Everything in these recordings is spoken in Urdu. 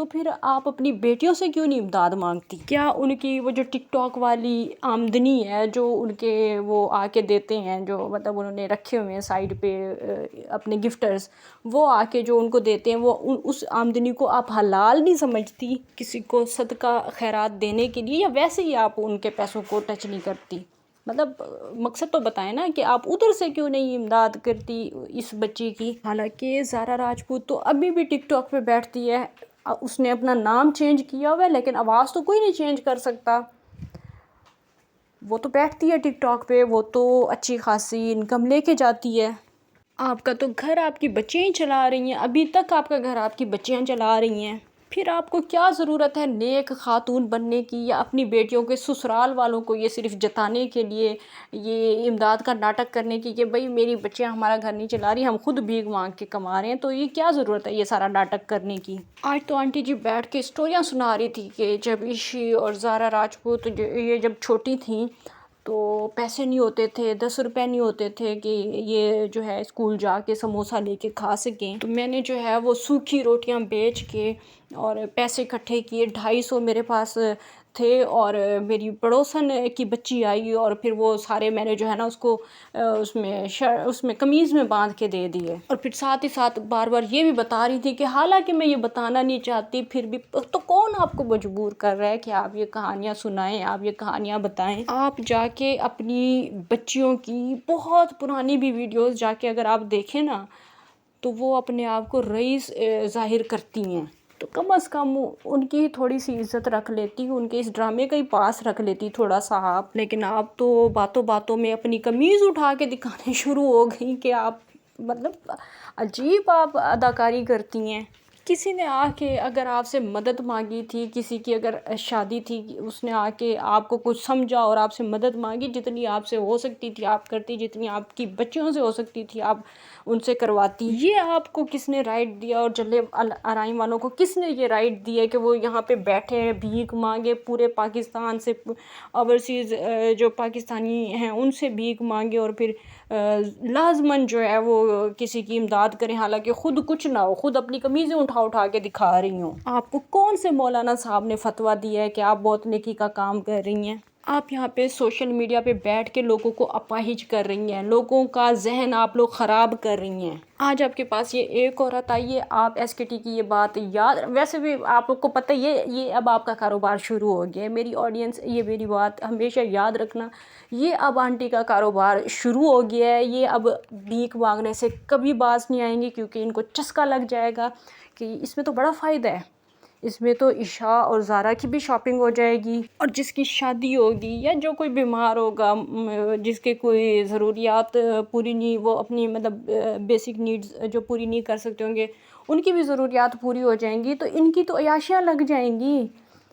تو پھر آپ اپنی بیٹیوں سے کیوں نہیں امداد مانگتی؟ کیا ان کی وہ جو ٹک ٹاک والی آمدنی ہے جو ان کے وہ آ کے دیتے ہیں، جو مطلب انہوں نے رکھے ہوئے ہیں سائڈ پہ اپنے گفٹرز، وہ آ کے جو ان کو دیتے ہیں، وہ اس آمدنی کو آپ حلال نہیں سمجھتی کسی کو صدقہ خیرات دینے کے لیے، یا ویسے ہی آپ ان کے پیسوں کو ٹچ نہیں کرتی؟ مطلب مقصد تو بتائیں نا کہ آپ ادھر سے کیوں نہیں امداد کرتی اس بچی کی؟ حالانکہ زارا راجپوت تو ابھی بھی ٹک ٹاک پہ بیٹھتی ہے، اس نے اپنا نام چینج کیا ہوا ہے لیکن آواز تو کوئی نہیں چینج کر سکتا۔ وہ تو بیٹھتی ہے ٹک ٹاک پہ، وہ تو اچھی خاصی انکم لے کے جاتی ہے۔ آپ کا تو گھر آپ کی بچیاں ہی چلا رہی ہیں، ابھی تک آپ کا گھر آپ کی بچیاں چلا رہی ہیں، پھر آپ کو کیا ضرورت ہے نیک خاتون بننے کی، یا اپنی بیٹیوں کے سسرال والوں کو یہ صرف جتانے کے لیے یہ امداد کا ناٹک کرنے کی کہ بھئی میری بچیاں ہمارا گھر نہیں چلا رہی، ہم خود بھیک مانگ کے کما رہے ہیں، تو یہ کیا ضرورت ہے یہ سارا ناٹک کرنے کی؟ آج تو آنٹی جی بیٹھ کے اسٹوریاں سنا رہی تھی کہ جب عشی اور زارا راجپوت یہ جب چھوٹی تھیں تو پیسے نہیں ہوتے تھے، 10 روپے نہیں ہوتے تھے کہ یہ جو ہے اسکول جا کے سموسہ لے کے کھا سکیں، تو میں نے جو ہے وہ سوکھی روٹیاں بیچ کے اور پیسے اکٹھے کیے، 250 میرے پاس تھے، اور میری پڑوسن کی بچی آئی اور پھر وہ سارے میں نے جو ہے نا اس کو اس میں قمیض میں باندھ کے دے دیے، اور پھر ساتھ ہی ساتھ بار بار یہ بھی بتا رہی تھی کہ حالانکہ میں یہ بتانا نہیں چاہتی پھر بھی، تو کون آپ کو مجبور کر رہا ہے کہ آپ یہ کہانیاں سنائیں، آپ یہ کہانیاں بتائیں؟ آپ جا کے اپنی بچیوں کی بہت پرانی بھی ویڈیوز جا کے اگر آپ دیکھیں نا تو وہ اپنے آپ کو رئیس ظاہر کرتی ہیں، تو کم از کم ان کی تھوڑی سی عزت رکھ لیتی، ان کے اس ڈرامے کا ہی پاس رکھ لیتی تھوڑا سا آپ۔ لیکن آپ تو باتوں باتوں میں اپنی قمیض اٹھا کے دکھانے شروع ہو گئی کہ آپ مطلب عجیب آپ اداکاری کرتی ہیں۔ کسی نے آ کے اگر آپ سے مدد مانگی تھی، کسی کی اگر شادی تھی، اس نے آ کے آپ کو کچھ سمجھا اور آپ سے مدد مانگی، جتنی آپ سے ہو سکتی تھی آپ کرتی، جتنی آپ کی بچیوں سے ہو سکتی تھی آپ ان سے کرواتی۔ یہ آپ کو کس نے رائٹ دیا، اور جلے ارائم والوں کو کس نے یہ رائٹ دیا کہ وہ یہاں پہ بیٹھے ہیں بھیک مانگے، پورے پاکستان سے اوورسیز جو پاکستانی ہیں ان سے بھیک مانگے، اور پھر لازماً جو ہے وہ کسی کی امداد کریں، حالانکہ خود کچھ نہ ہو، خود اپنی قمیضیں اٹھا کے دکھا رہی ہوں؟ آپ کو کون سے مولانا صاحب نے فتویٰ دیا ہے کہ آپ بہت نیکی کا کام کر رہی ہیں؟ آپ یہاں پہ سوشل میڈیا پہ بیٹھ کے لوگوں کو اپاہج کر رہی ہیں، لوگوں کا ذہن آپ لوگ خراب کر رہی ہیں۔ آج آپ کے پاس یہ ایک عورت آئی ہے، آپ ایس کے ٹی کی یہ بات یاد، ویسے بھی آپ لوگ کو پتہ یہ اب آپ کا کاروبار شروع ہو گیا ہے، میری آڈینس یہ میری بات ہمیشہ یاد رکھنا، یہ اب آنٹی کا کاروبار شروع ہو گیا ہے، یہ اب بھیک مانگنے سے کبھی باز نہیں آئیں گی، کیونکہ ان کو چسکا لگ جائے گا کہ اس میں تو بڑا فائدہ ہے، اس میں تو عشا اور زارا کی بھی شاپنگ ہو جائے گی، اور جس کی شادی ہوگی یا جو کوئی بیمار ہوگا، جس کے کوئی ضروریات پوری نہیں، وہ اپنی مطلب بیسک نیڈز جو پوری نہیں کر سکتے ہوں گے، ان کی بھی ضروریات پوری ہو جائیں گی، تو ان کی تو عیاشیاں لگ جائیں گی،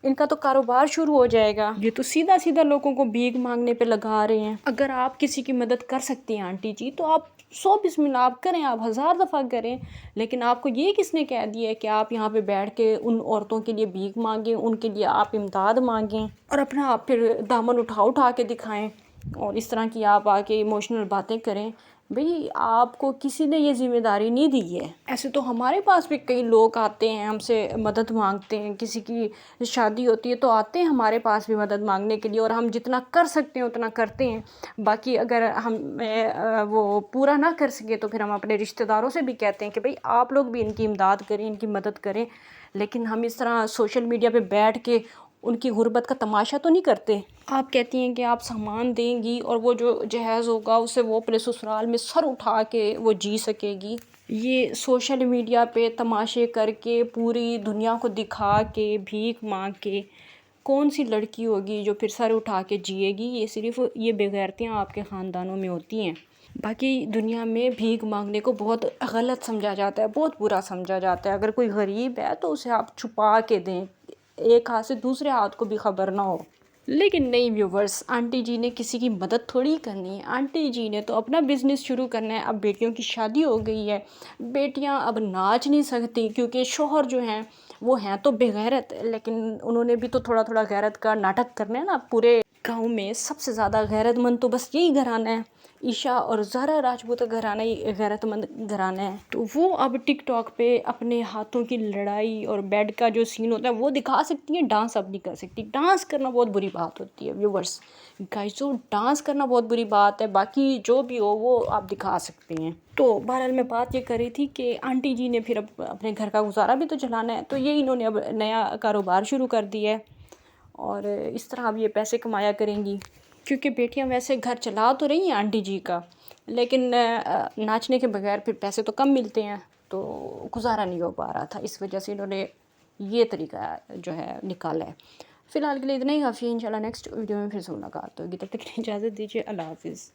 ان کا تو کاروبار شروع ہو جائے گا۔ یہ تو سیدھا سیدھا لوگوں کو بھیک مانگنے پہ لگا رہے ہیں۔ اگر آپ کسی کی مدد کر سکتی ہیں آنٹی جی تو آپ 100 بسم اللہ آپ کریں، آپ 1000 دفعہ کریں، لیکن آپ کو یہ کس نے کہہ دیا ہے کہ آپ یہاں پہ بیٹھ کے ان عورتوں کے لیے بھیک مانگیں، ان کے لیے آپ امداد مانگیں، اور اپنا آپ پھر دامن اٹھا کے دکھائیں، اور اس طرح کی آپ آ کے ایموشنل باتیں کریں؟ بھئی آپ کو کسی نے یہ ذمہ داری نہیں دی ہے۔ ایسے تو ہمارے پاس بھی کئی لوگ آتے ہیں ہم سے مدد مانگتے ہیں، کسی کی شادی ہوتی ہے تو آتے ہیں ہمارے پاس بھی مدد مانگنے کے لیے، اور ہم جتنا کر سکتے ہیں اتنا کرتے ہیں، باقی اگر ہم وہ پورا نہ کر سکے تو پھر ہم اپنے رشتہ داروں سے بھی کہتے ہیں کہ بھئی آپ لوگ بھی ان کی امداد کریں، ان کی مدد کریں، لیکن ہم اس طرح سوشل میڈیا پہ بیٹھ کے ان کی غربت کا تماشا تو نہیں کرتے۔ آپ کہتی ہیں کہ آپ سامان دیں گی اور وہ جو جہیز ہوگا اسے وہ اپنے سسرال میں سر اٹھا کے وہ جی سکے گی، یہ سوشل میڈیا پہ تماشے کر کے پوری دنیا کو دکھا کے بھیک مانگ کے کون سی لڑکی ہوگی جو پھر سر اٹھا کے جیے گی؟ یہ صرف یہ بے غیرتیاں آپ کے خاندانوں میں ہوتی ہیں۔ باقی دنیا میں بھیک مانگنے کو بہت غلط سمجھا جاتا ہے، بہت برا سمجھا جاتا ہے، اگر کوئی غریب ہے تو اسے آپ چھپا کے دیں، ایک ہاتھ سے دوسرے ہاتھ کو بھی خبر نہ ہو۔ لیکن نہیں ویورز، آنٹی جی نے کسی کی مدد تھوڑی کرنی ہے، آنٹی جی نے تو اپنا بزنس شروع کرنا ہے۔ اب بیٹیوں کی شادی ہو گئی ہے، بیٹیاں اب ناچ نہیں سکتی کیونکہ شوہر جو ہیں وہ ہیں تو بے غیرت، لیکن انہوں نے بھی تو تھوڑا تھوڑا غیرت کا ناٹک کرنا ہے نا۔ پورے گاؤں میں سب سے زیادہ غیرت مند تو بس یہی گھرانہ ہے، عشا اور زہرا راجپوت کا گھرانہ ہی غیرت مند گھرانہ ہے، تو وہ اب ٹک ٹاک پہ اپنے ہاتھوں کی لڑائی اور بیڈ کا جو سین ہوتا ہے وہ دکھا سکتی ہیں، ڈانس اب نہیں کر سکتی۔ ڈانس کرنا بہت بری بات ہوتی ہے ویورس، گائزو ڈانس کرنا بہت بری بات ہے، باقی جو بھی ہو وہ آپ دکھا سکتے ہیں۔ تو بہرحال میں بات یہ کر رہی تھی کہ آنٹی جی نے پھر اب اپنے گھر کا گزارا بھی تو چلانا ہے، تو یہ انہوں نے اب نیا کاروبار شروع کر دیا ہے اور اس طرح اب یہ پیسے کمایا کریں گی، کیونکہ بیٹیاں ویسے گھر چلا تو رہی ہیں آنٹی جی کا، لیکن ناچنے کے بغیر پھر پیسے تو کم ملتے ہیں، تو گزارا نہیں ہو پا رہا تھا، اس وجہ سے انہوں نے یہ طریقہ جو ہے نکالا ہے۔ فی الحال کے لیے اتنا ہی کافی ہے، انشاءاللہ نیکسٹ ویڈیو میں پھر سے ملاقات ہوگی، تب تک کے لیے اجازت دیجیے، اللہ حافظ۔